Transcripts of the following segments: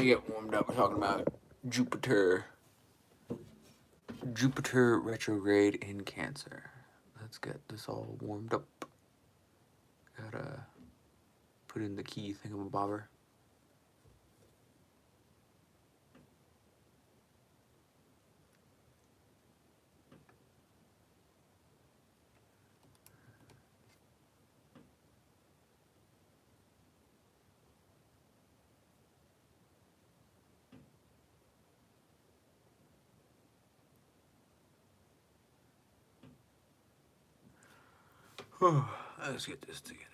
me get warmed up. We're talking about Jupiter. Jupiter retrograde in Cancer. Let's get this all warmed up. Gotta put in the key thingamabobber. Let's get this together.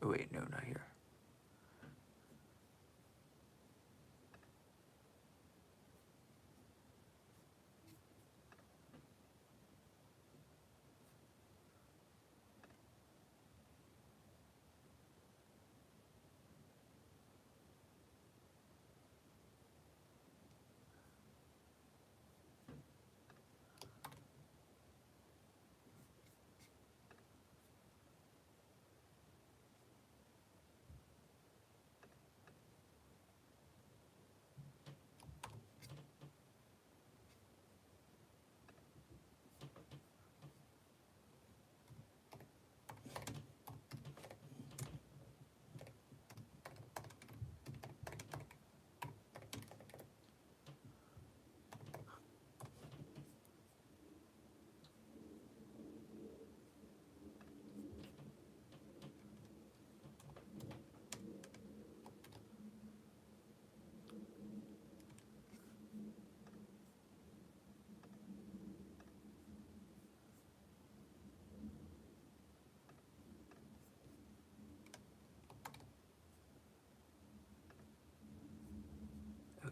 Oh wait, no, not here.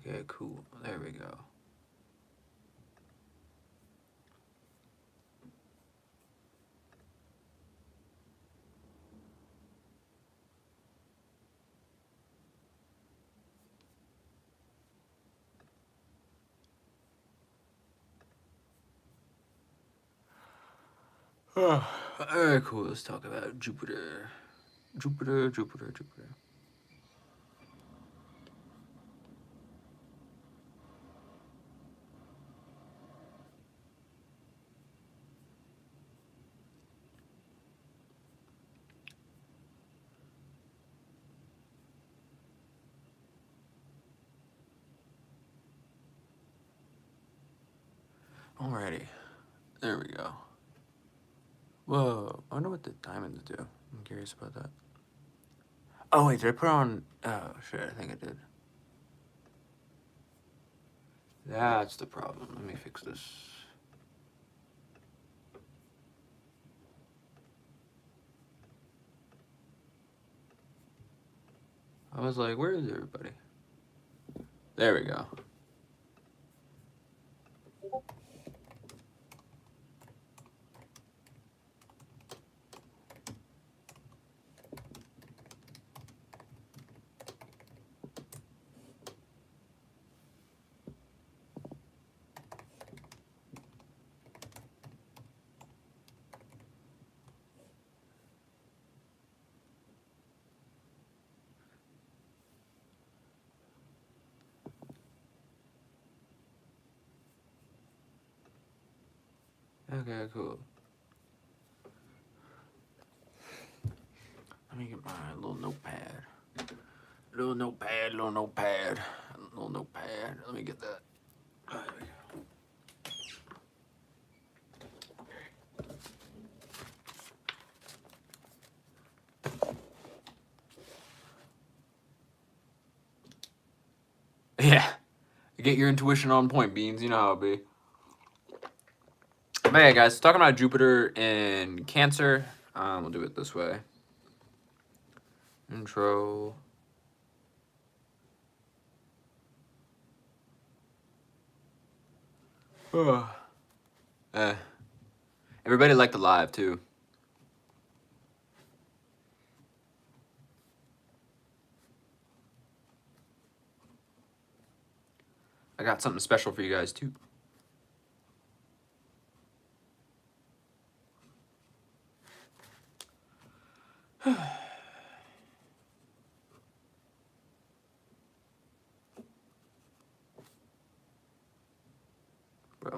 Okay, cool. There we go. Alright, cool. Let's talk about Jupiter. Jupiter. Alrighty. There we go. Whoa. I wonder what the diamonds do. I'm curious about that. Oh, wait. Did I put on... Oh, shit. I think I did. That's the problem. Let me fix this. I was like, where is everybody? There we go. Okay, cool. Let me get my little notepad. Little notepad. Let me get that. There we go. Yeah. Get your intuition on point, Beans. You know how it be. But yeah, guys, talking about Jupiter in Cancer. We'll do it this way. Intro. Everybody liked the live too. I got something special for you guys too. Bro,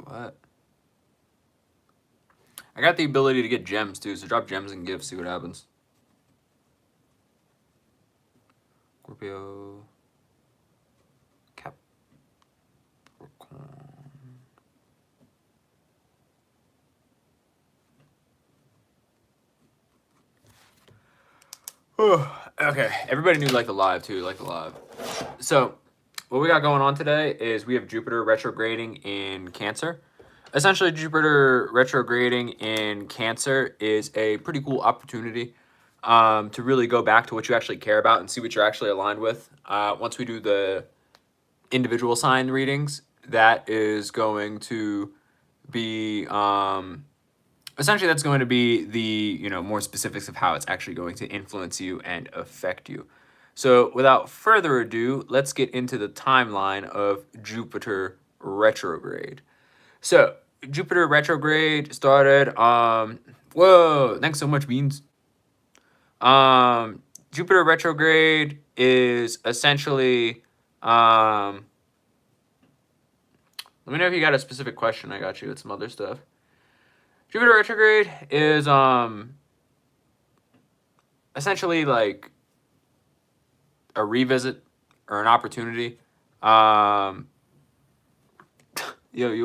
what? I got the ability to get gems too, so drop gems and gifts, see what happens. Scorpio. Capricorn. Okay, everybody knew like the live too, like the live. So, what we got going on today is we have Jupiter retrograding in Cancer. Essentially, Jupiter retrograding in Cancer is a pretty cool opportunity to really go back to what you actually care about and see what you're actually aligned with. Once we do the individual sign readings, that is going to be essentially that's going to be the more specifics of how it's actually going to influence you and affect you. So without further ado, let's get into the timeline of Jupiter retrograde. So Jupiter retrograde started whoa, thanks so much, Beans. Jupiter retrograde is essentially let me know if you got a specific question. I got you with some other stuff. Jupiter retrograde is essentially like a revisit or an opportunity. You're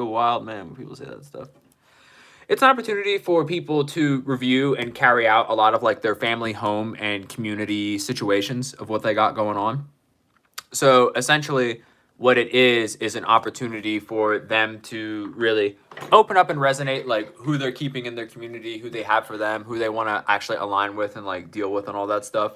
a wild man when people say that stuff. It's an opportunity for people to review and carry out a lot of like their family, home, and community situations of what they got going on. So essentially what it is an opportunity for them to really open up and resonate like who they're keeping in their community, who they have for them, who they want to actually align with and like deal with and all that stuff.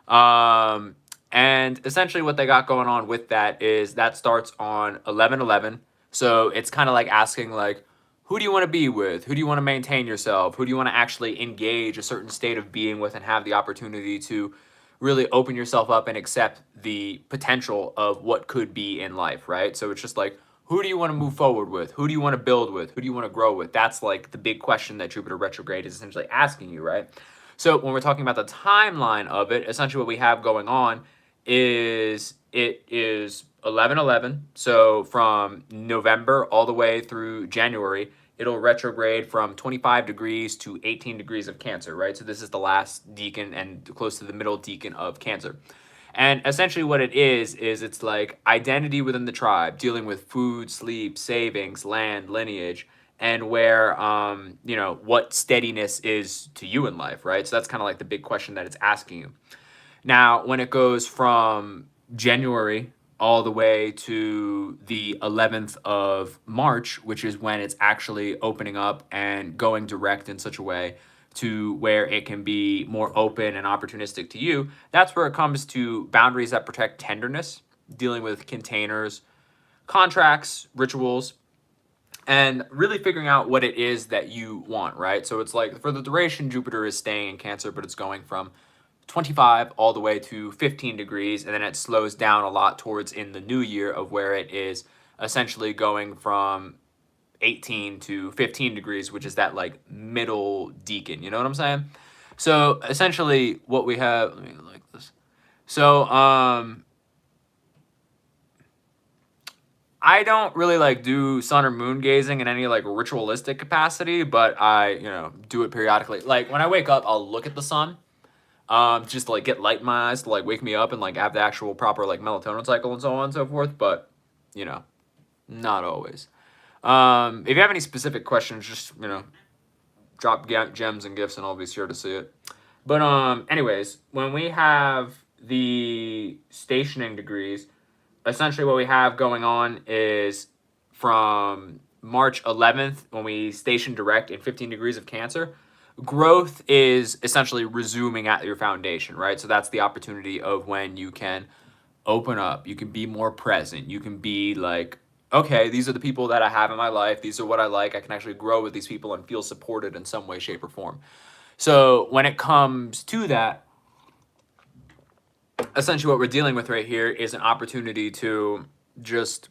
And essentially what they got going on with that is that starts on 11/11. So it's kind of like asking like, who do you want to be with? Who do you want to maintain yourself? Who do you want to actually engage a certain state of being with and have the opportunity to really open yourself up and accept the potential of what could be in life, right? So it's just like, who do you want to move forward with? Who do you want to build with? Who do you want to grow with? That's like the big question that Jupiter retrograde is essentially asking you, right? So when we're talking about the timeline of it, essentially what we have going on is it is 11/11. So from November all the way through January, it'll retrograde from 25 degrees to 18 degrees of Cancer, right? So this is the last decan and close to the middle decan of Cancer. And essentially what it is it's like identity within the tribe, dealing with food, sleep, savings, land, lineage, and where, what steadiness is to you in life, right? So that's kind of like the big question that it's asking you. Now, when it goes from January all the way to the 11th of March, which is when it's actually opening up and going direct in such a way to where it can be more open and opportunistic to you, that's where it comes to boundaries that protect tenderness, dealing with containers, contracts, rituals, and really figuring out what it is that you want, right? So it's like for the duration, Jupiter is staying in Cancer, but it's going from 25 all the way to 15 degrees, and then it slows down a lot towards in the new year of where it is essentially going from 18 to 15 degrees, which is that like middle decan, you know what I'm saying? So essentially what we have, let me like this. So I don't really like do sun or moon gazing in any like ritualistic capacity, but I, do it periodically. Like when I wake up, I'll look at the sun, just to like get light in my eyes to like wake me up and like have the actual proper like melatonin cycle and so on and so forth. But, not always. If you have any specific questions, just, drop gems and gifts and I'll be sure to see it. But, anyways, when we have the stationing degrees, essentially what we have going on is from March 11th, when we station direct in 15 degrees of Cancer, growth is essentially resuming at your foundation, right? So that's the opportunity of when you can open up, you can be more present, you can be like, okay, these are the people that I have in my life, these are what I like, I can actually grow with these people and feel supported in some way, shape, or form. So when it comes to that, essentially what we're dealing with right here is an opportunity to just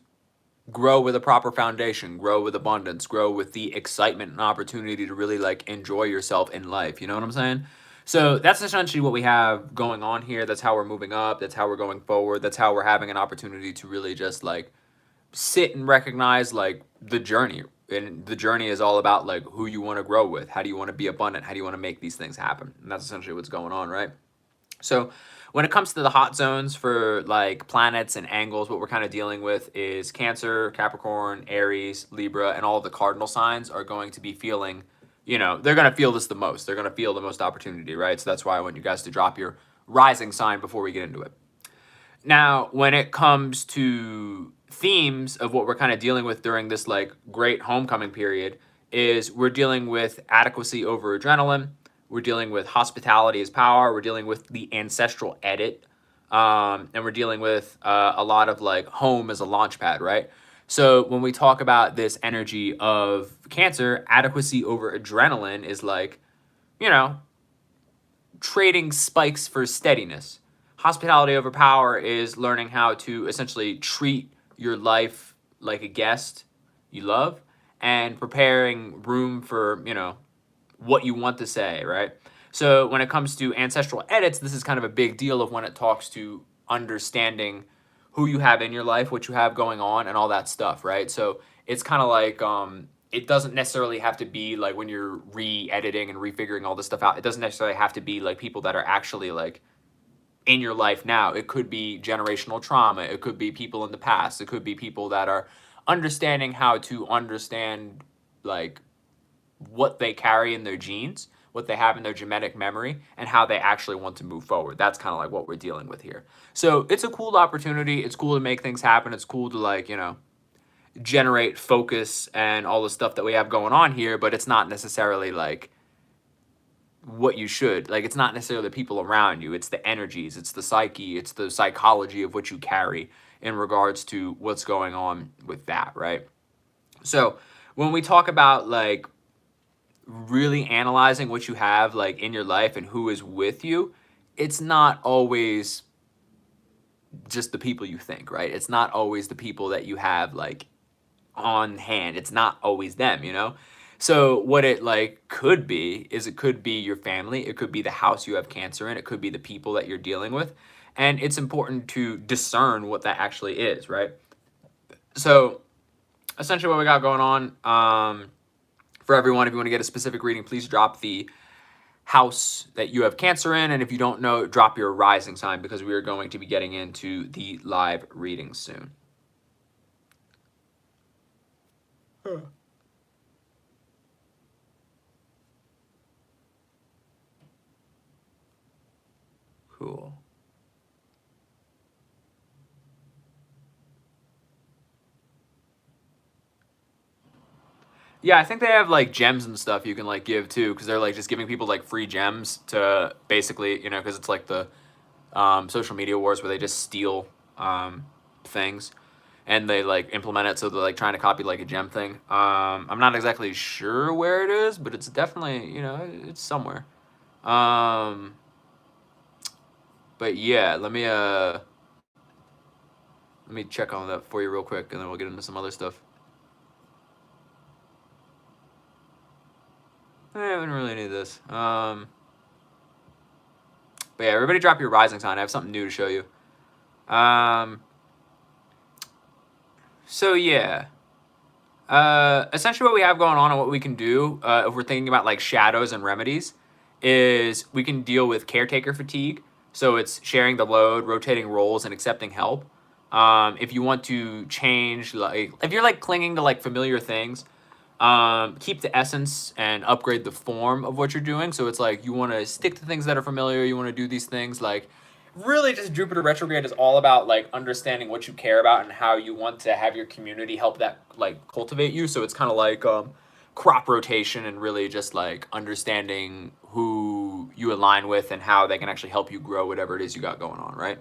grow with a proper foundation, grow with abundance, grow with the excitement and opportunity to really like enjoy yourself in life. You know what I'm saying? So that's essentially what we have going on here. That's how we're moving up. That's how we're going forward. That's how we're having an opportunity to really just like sit and recognize like the journey. And the journey is all about like who you want to grow with. How do you want to be abundant? How do you want to make these things happen? And that's essentially what's going on, right? So when it comes to the hot zones for like planets and angles, what we're kind of dealing with is Cancer, Capricorn, Aries, Libra, and all the cardinal signs are going to be feeling, you know, they're going to feel this the most. They're going to feel the most opportunity, right? So that's why I want you guys to drop your rising sign before we get into it. Now, when it comes to themes of what we're kind of dealing with during this like great homecoming period is we're dealing with adequacy over adrenaline. We're dealing with hospitality as power. We're dealing with the ancestral edit. And we're dealing with a lot of like home as a launch pad, right? So when we talk about this energy of Cancer, adequacy over adrenaline is like, you know, trading spikes for steadiness. Hospitality over power is learning how to essentially treat your life like a guest you love and preparing room for, you know, what you want to say, right? So when it comes to ancestral edits, this is kind of a big deal of when it talks to understanding who you have in your life, what you have going on, and all that stuff, right? So it's kind of like it doesn't necessarily have to be like when you're re-editing and refiguring all this stuff out. It doesn't necessarily have to be like people that are actually like in your life now. It could be generational trauma. It could be people in the past. It could be people that are understanding how to understand like what they carry in their genes, what they have in their genetic memory, and how they actually want to move forward. That's kind of like what we're dealing with here. So it's a cool opportunity. It's cool to make things happen. It's cool to like, you know, generate focus and all the stuff that we have going on here, but it's not necessarily like what you should. Like, it's not necessarily the people around you. It's the energies, it's the psyche, it's the psychology of what you carry in regards to what's going on with that, right? So when we talk about like really analyzing what you have like in your life and who is with you, it's not always just the people you think, right? It's not always the people that you have like on hand. It's not always them, you know? So what it like could be is it could be your family, it could be the house you have Cancer in, it could be the people that you're dealing with. And it's important to discern what that actually is, right? So essentially what we got going on, for everyone, if you want to get a specific reading, please drop the house that you have Cancer in. And if you don't know, drop your rising sign because we are going to be getting into the live reading soon. Cool. Yeah, I think they have like gems and stuff you can like give too, because they're like just giving people like free gems to basically, you know, because it's like the social media wars where they just steal things and they like implement it, so they're like trying to copy like a gem thing. I'm not exactly sure where it is, but it's definitely, you know, it's somewhere. But yeah, let me check on that for you real quick, and then we'll get into some other stuff. I don't really need this. But yeah, everybody drop your rising sign. I have something new to show you. So yeah. Essentially what we have going on and what we can do, if we're thinking about like shadows and remedies, is we can deal with caretaker fatigue. So it's sharing the load, rotating roles, and accepting help. If you want to change, like if you're like clinging to like familiar things, keep the essence and upgrade the form of what you're doing. So it's like you want to stick to things that are familiar. You want to do these things like really just Jupiter retrograde is all about like understanding what you care about and how you want to have your community help that like cultivate you. So it's kind of like crop rotation and really just like understanding who you align with and how they can actually help you grow whatever it is you got going on, right?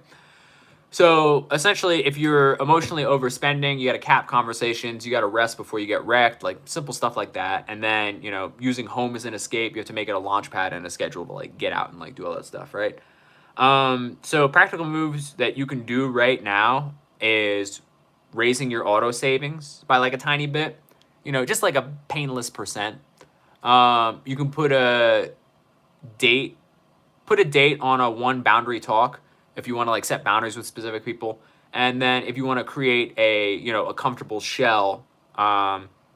So essentially, if you're emotionally overspending, you got to cap conversations, you got to rest before you get wrecked, like simple stuff like that. And then, you know, using home as an escape, you have to make it a launch pad and a schedule to like get out and like do all that stuff, right? So practical moves that you can do right now is raising your auto savings by like a tiny bit, you know, just like a painless percent. You can put a date on a one boundary talk if you want to like set boundaries with specific people. And then if you want to create a, you know, a comfortable shell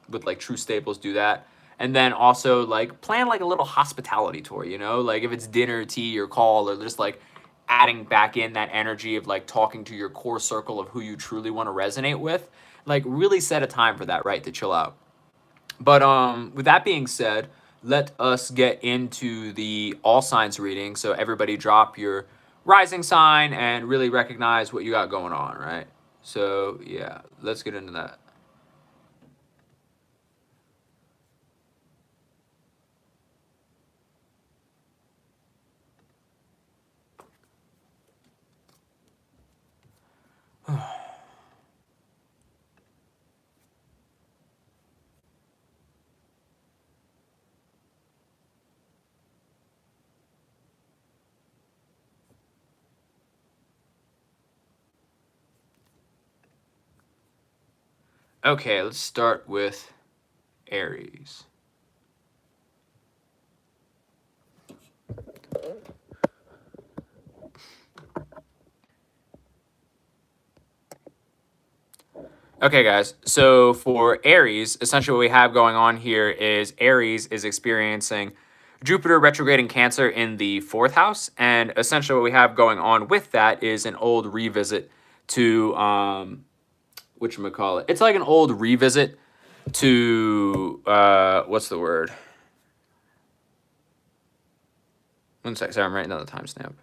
with like true staples, do that. And then also like plan like a little hospitality tour, you know, like if it's dinner, tea, or call, or just like adding back in that energy of like talking to your core circle of who you truly want to resonate with. Like really set a time for that, right? To chill out. But with that being said, let us get into the all signs reading. So everybody drop your rising sign and really recognize what you got going on, right? So yeah, let's get into that. Okay, let's start with Aries. Okay, guys. So for Aries, essentially what we have going on here is Aries is experiencing Jupiter retrograde in Cancer in the 4th house. And essentially what we have going on with that is an old revisit to, whatchamacallit? It's like an old revisit to, what's the word? One sec, sorry, I'm writing down the timestamp.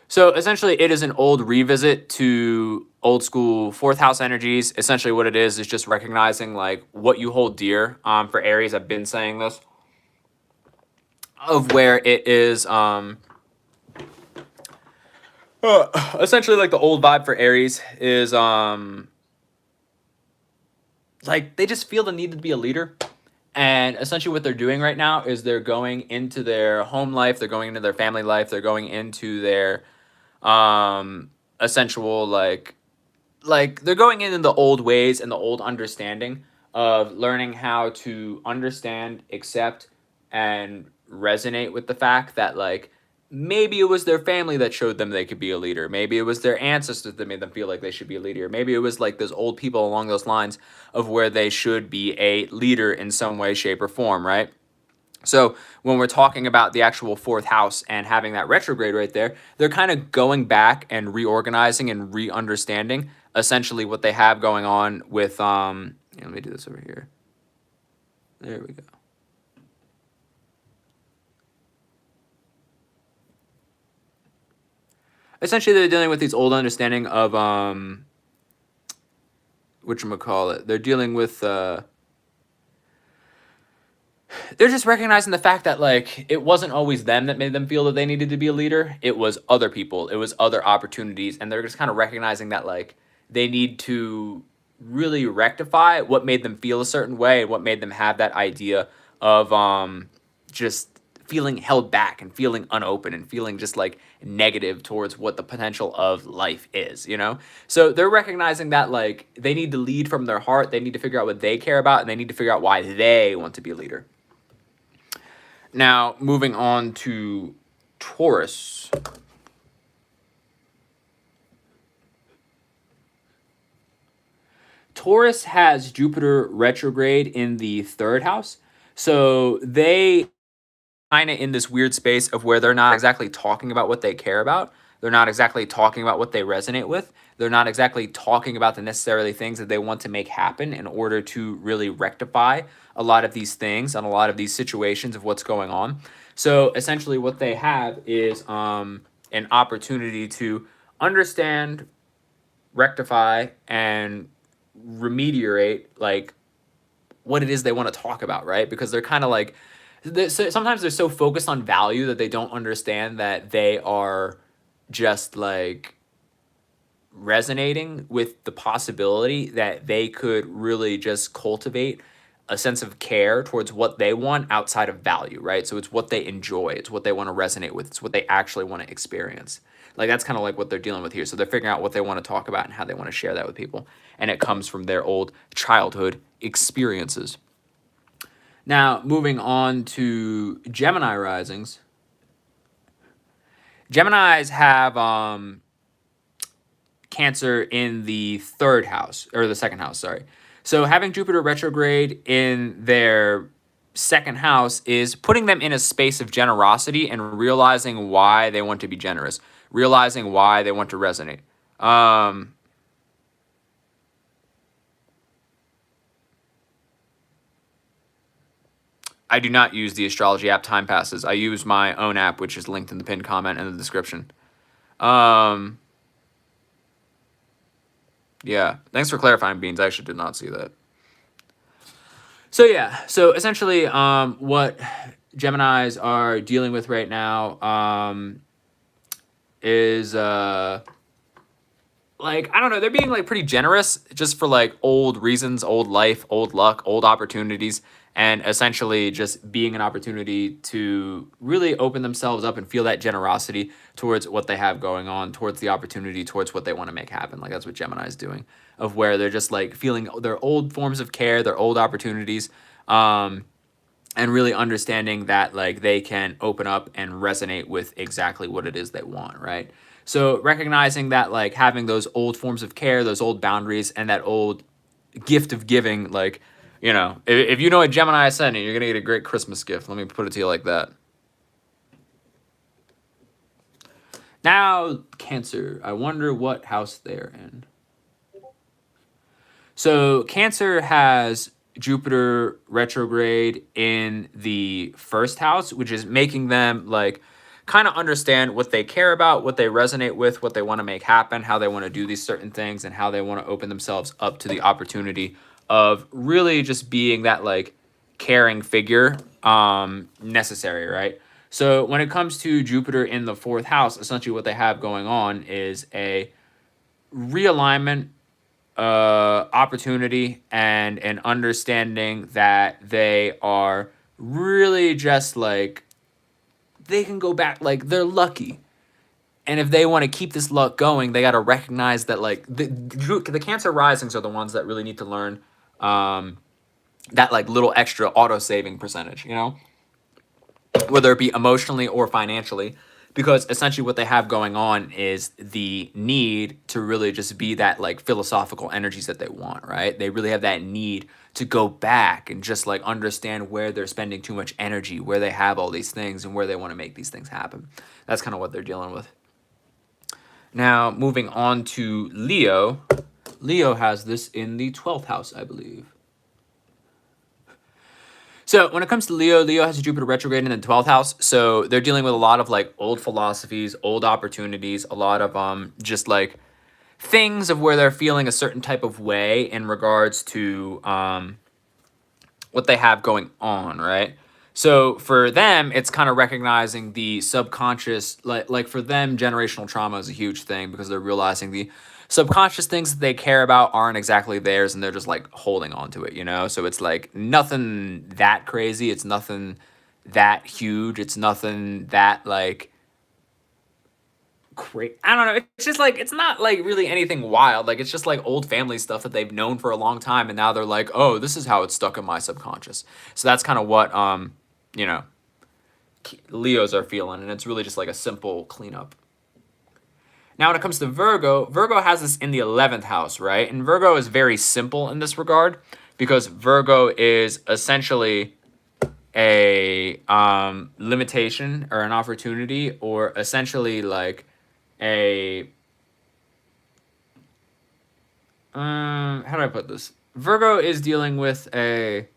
So essentially, it is an old revisit to old school 4th house energies. Essentially, what it is just recognizing like what you hold dear. For Aries, I've been saying this, of where it is essentially like the old vibe for Aries is like they just feel the need to be a leader. And essentially what they're doing right now is they're going into their home life, they're going into their family life, they're going into their essential like they're going into the old ways and the old understanding of learning how to understand, accept, and resonate with the fact that like maybe it was their family that showed them they could be a leader. Maybe it was their ancestors that made them feel like they should be a leader. Maybe it was like those old people along those lines of where they should be a leader in some way, shape, or form, right? So when we're talking about the actual 4th house and having that retrograde right there, they're kind of going back and reorganizing and re-understanding essentially what they have going on with, let me do this over here. There we go. Essentially, they're dealing with these old understanding of, whatchamacallit? They're dealing with, they're just recognizing the fact that like it wasn't always them that made them feel that they needed to be a leader. It was other people. It was other opportunities. And they're just kind of recognizing that like they need to really rectify what made them feel a certain way and what made them have that idea of just feeling held back and feeling unopened and feeling just like negative towards what the potential of life is, you know? So they're recognizing that like they need to lead from their heart. They need to figure out what they care about and they need to figure out why they want to be a leader. Now, moving on to Taurus. Taurus has Jupiter retrograde in the 3rd house. So they kind of in this weird space of where they're not exactly talking about what they care about. They're not exactly talking about what they resonate with. They're not exactly talking about the necessarily things that they want to make happen in order to really rectify a lot of these things and a lot of these situations of what's going on. So essentially what they have is an opportunity to understand, rectify, and remediate like what it is they want to talk about, right? Because they're kind of like, sometimes they're so focused on value that they don't understand that they are just like resonating with the possibility that they could really just cultivate a sense of care towards what they want outside of value, right? So it's what they enjoy, it's what they want to resonate with, it's what they actually want to experience. Like that's kind of like what they're dealing with here. So they're figuring out what they want to talk about and how they want to share that with people. And it comes from their old childhood experiences. Now, moving on to Gemini risings. Geminis have Cancer in the third house, or the second house, sorry. So having Jupiter retrograde in their second house is putting them in a space of generosity and realizing why they want to be generous, realizing why they want to resonate. I do not use the astrology app Time Passes. I use my own app, which is linked in the pinned comment and the description. Yeah, thanks for clarifying, Beans. I actually did not see that. So yeah, so essentially what Geminis are dealing with right now is like, I don't know, they're being like pretty generous just for like old reasons, old life, old luck, old opportunities, and essentially just being an opportunity to really open themselves up and feel that generosity towards what they have going on, towards the opportunity, towards what they want to make happen. Like that's what Gemini is doing, of where they're just like feeling their old forms of care, their old opportunities, and really understanding that like they can open up and resonate with exactly what it is they want, right? So recognizing that like having those old forms of care, those old boundaries, and that old gift of giving, like, you know, if you know a Gemini ascendant, you're going to get a great Christmas gift. Let me put it to you like that. Now, Cancer. I wonder what house they're in. So Cancer has Jupiter retrograde in the first house, which is making them like kind of understand what they care about, what they resonate with, what they want to make happen, how they want to do these certain things, and how they want to open themselves up to the opportunity of really just being that like caring figure necessary, right? So when it comes to Jupiter in the fourth house, essentially what they have going on is a realignment, opportunity, and an understanding that they are really just like, they can go back, like they're lucky. And if they want to keep this luck going, they got to recognize that like the Cancer risings are the ones that really need to learn that like little extra auto saving percentage, you know, whether it be emotionally or financially, because essentially what they have going on is the need to really just be that like philosophical energies that they want, right? They really have that need to go back and just like understand where they're spending too much energy, where they have all these things, and where they want to make these things happen. That's kind of what they're dealing with. Now, moving on to Leo. Leo has this in the 12th house, I believe. So when it comes to Leo, Leo has a Jupiter retrograde in the 12th house. So they're dealing with a lot of like old philosophies, old opportunities, a lot of just like things of where they're feeling a certain type of way in regards to what they have going on, right? So for them, it's kind of recognizing the subconscious, like for them, generational trauma is a huge thing because they're realizing the subconscious things that they care about aren't exactly theirs, and they're just like holding on to it, you know? So it's like nothing that crazy. It's nothing that huge. It's nothing that like great. I don't know. It's just like, it's not like really anything wild. Like it's just like old family stuff that they've known for a long time, and now they're like, oh, this is how it's stuck in my subconscious. So that's kind of what you know, Leos are feeling, and it's really just like a simple cleanup. Now, when it comes to Virgo, Virgo has this in the 11th house, right? And Virgo is very simple in this regard because Virgo is essentially a limitation or an opportunity, or essentially like a how do I put this? Virgo is dealing with a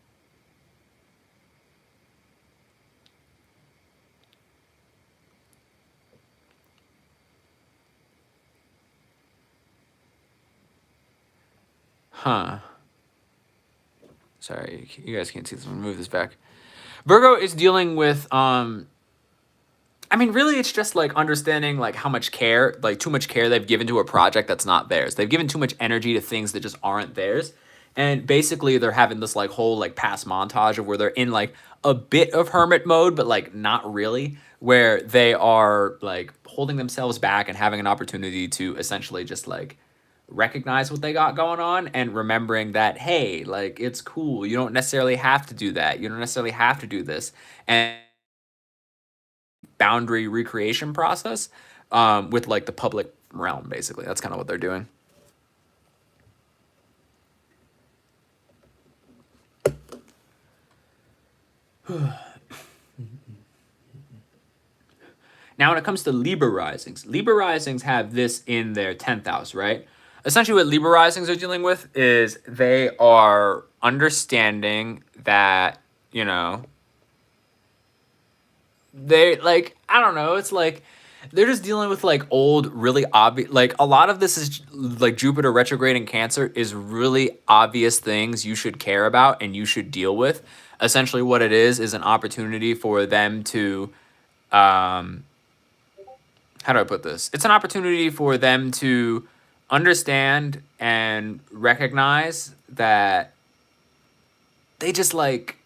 sorry, you guys can't see this. I'm gonna move this back. Virgo is dealing with I mean, really, it's just like understanding like how much care, like too much care they've given to a project that's not theirs. They've given too much energy to things that just aren't theirs. And basically they're having this like whole like past montage of where they're in like a bit of hermit mode, but like not really, where they are like holding themselves back and having an opportunity to essentially just like recognize what they got going on and remembering that, hey, like it's cool. You don't necessarily have to do that. You don't necessarily have to do this. And boundary recreation process with like the public realm, basically. That's kind of what they're doing. Now, when it comes to Libra risings have this in their 10th house, right? Essentially, what Libra risings are dealing with is they are understanding that, you know, they like, I don't know, it's like they're just dealing with like old, really obvious, like a lot of this is like Jupiter retrograde in Cancer is really obvious things you should care about and you should deal with. Essentially, what it is an opportunity for them to, how do I put this? It's an opportunity for them to understand and recognize that they just like,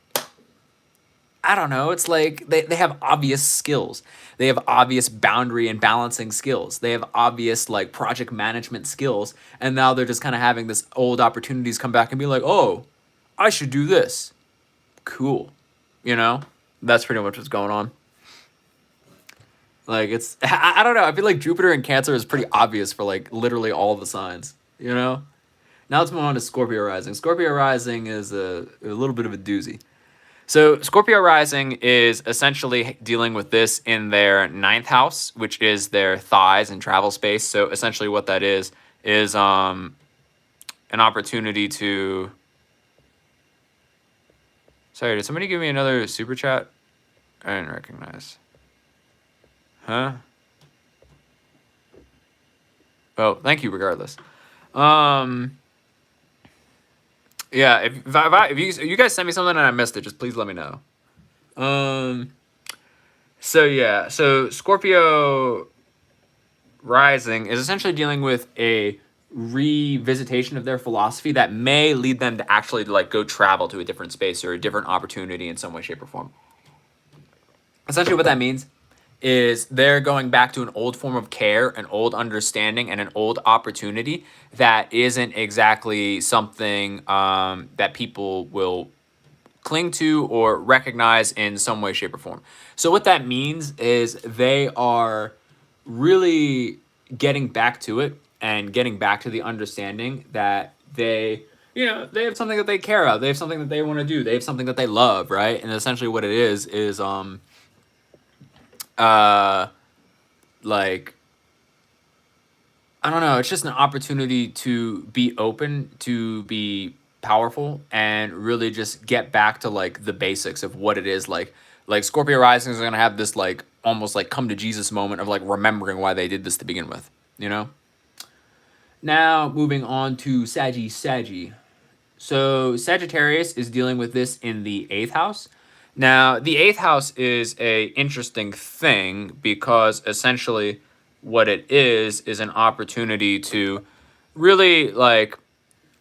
I don't know, it's like they have obvious skills. They have obvious boundary and balancing skills. They have obvious like project management skills. And now they're just kind of having this old opportunities come back and be like, oh, I should do this. Cool. You know? That's pretty much what's going on. Like it's, I don't know. I feel like Jupiter in Cancer is pretty obvious for like literally all the signs, you know? Now let's move on to Scorpio rising. Scorpio rising is a little bit of a doozy. So Scorpio rising is essentially dealing with this in their 9th house, which is their thighs and travel space. So essentially what that is an opportunity to, sorry, did somebody give me another super chat? I didn't recognize. Huh? Well, thank you regardless. Yeah, if you guys send me something and I missed it, just please let me know. So yeah, so Scorpio rising is essentially dealing with a revisitation of their philosophy that may lead them to actually like go travel to a different space or a different opportunity in some way, shape, or form. Essentially what that means is they're going back to an old form of care, an old understanding, and an old opportunity that isn't exactly something that people will cling to or recognize in some way, shape, or form. So what that means is they are really getting back to it and getting back to the understanding that they, you know, they have something that they care about. They have something that they want to do. They have something that they love, right? And essentially what it is like, I don't know, it's just an opportunity to be open, to be powerful, and really just get back to like the basics of what it is. Like Scorpio rising is gonna have this like almost like come to Jesus moment of like remembering why they did this to begin with, you know? Now moving on to Saggy. So Sagittarius is dealing with this in the 8th house. Now, the 8th house is a interesting thing because essentially what it is an opportunity to really like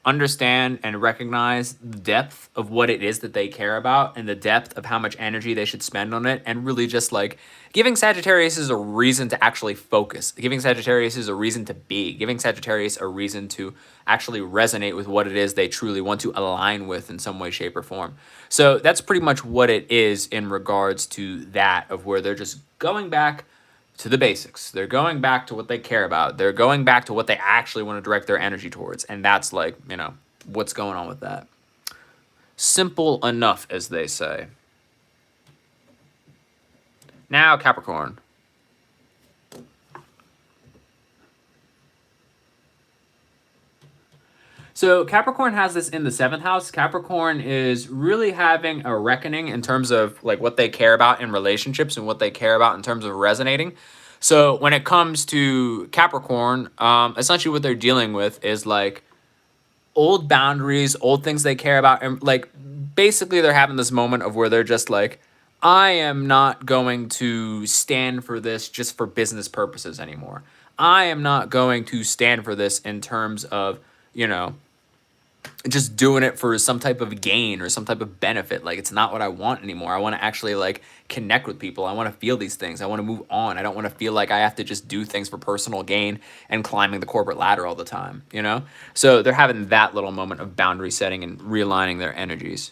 understand and recognize the depth of what it is that they care about and the depth of how much energy they should spend on it, and really just like giving Sagittarius is a reason to actually focus, giving Sagittarius is a reason to be, giving Sagittarius a reason to actually resonate with what it is they truly want to align with in some way, shape, or form. So that's pretty much what it is in regards to that, of where they're just going back to the basics. They're going back to what they care about. They're going back to what they actually want to direct their energy towards. And that's like, you know, what's going on with that. Simple enough, as they say. Now, Capricorn. So Capricorn has this in the 7th house. Capricorn is really having a reckoning in terms of like what they care about in relationships and what they care about in terms of resonating. So when it comes to Capricorn, essentially what they're dealing with is like old boundaries, old things they care about. And like basically they're having this moment of where they're just like, I am not going to stand for this just for business purposes anymore. I am not going to stand for this in terms of, you know, just doing it for some type of gain or some type of benefit. Like, it's not what I want anymore. I want to actually like connect with people. I want to feel these things. I want to move on. I don't want to feel like I have to just do things for personal gain and climbing the corporate ladder all the time, you know? So they're having that little moment of boundary setting and realigning their energies.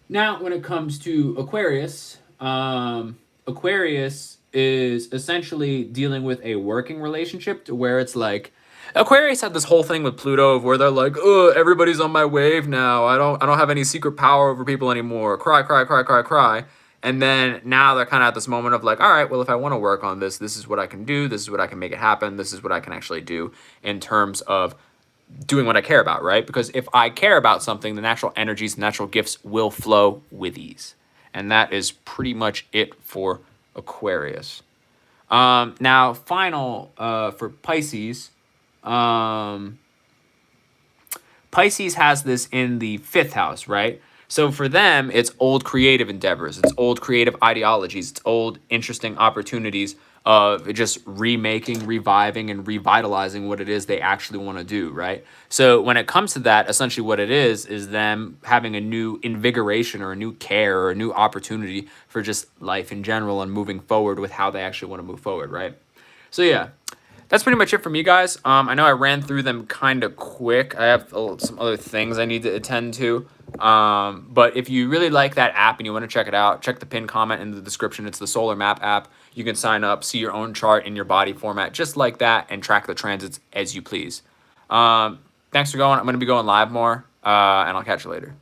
Now, when it comes to Aquarius, Aquarius is essentially dealing with a working relationship to where it's like, Aquarius had this whole thing with Pluto of where they're like, oh, everybody's on my wave now. I don't have any secret power over people anymore. Cry, cry, cry, cry, cry. And then now they're kind of at this moment of like, all right, well, if I want to work on this, this is what I can do. This is what I can make it happen. This is what I can actually do in terms of doing what I care about, right? Because if I care about something, the natural energies, the natural gifts will flow with ease. And that is pretty much it for Aquarius. Now, final for Pisces. Pisces has this in the 5th house, right? So for them, it's old creative endeavors. It's old creative ideologies. It's old interesting opportunities of just remaking, reviving, and revitalizing what it is they actually want to do, right? So when it comes to that, essentially what it is them having a new invigoration or a new care or a new opportunity for just life in general and moving forward with how they actually want to move forward, right? So yeah, that's pretty much it for me, guys. I know I ran through them kind of quick. I have some other things I need to attend to. But if you really like that app and you want to check it out, check the pinned comment in the description. It's the Solar Map app. You can sign up, see your own chart in your body format just like that, and track the transits as you please. Thanks for going. I'm going to be going live more, and I'll catch you later.